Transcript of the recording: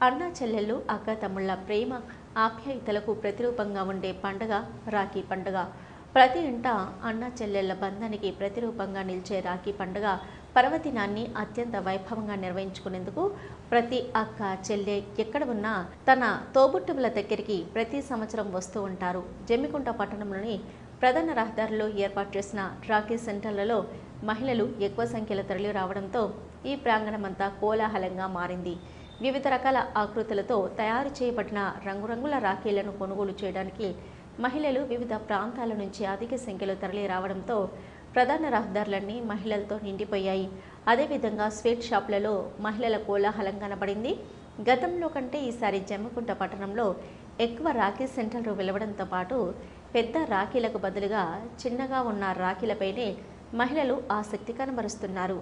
అన్నా చెల్లెళ్ళు అక్క తమ్ముళ్ల ప్రేమ ఆప్యాయతలకు ప్రతిరూపంగా ఉండే పండుగ రాఖీ పండుగ. ప్రతి ఇంట అన్నా చెల్లెళ్ల బంధానికి ప్రతిరూపంగా నిలిచే రాఖీ పండుగ పర్వదినాన్ని అత్యంత వైభవంగా నిర్వహించుకునేందుకు ప్రతి అక్క చెల్లె ఎక్కడ ఉన్నా తన తోబుట్టువుల దగ్గరికి ప్రతి సంవత్సరం వస్తూ ఉంటారు. జమ్మికుంట పట్టణంలోని ప్రధాన రహదారిలో ఏర్పాటు చేసిన రాఖీ సెంటర్లలో మహిళలు ఎక్కువ సంఖ్యలో తరలి రావడంతో ఈ ప్రాంగణమంతా కోలాహలంగా మారింది. వివిధ రకాల ఆకృతులతో తయారు చేయబడిన రంగురంగుల రాఖీలను కొనుగోలు చేయడానికి మహిళలు వివిధ ప్రాంతాల నుంచి అధిక సంఖ్యలో తరలి రావడంతో ప్రధాన రహదారులన్నీ మహిళలతో నిండిపోయాయి. అదేవిధంగా స్వీట్ షాపులలో మహిళల కోలాహలం కనబడింది. గతంలో కంటే ఈసారి జమ్మికుంట పట్టణంలో ఎక్కువ రాఖీ సెంటర్లు వెలవడంతో పాటు పెద్ద రాఖీలకు బదులుగా చిన్నగా ఉన్న రాఖీలపైనే మహిళలు ఆసక్తి కనబరుస్తున్నారు.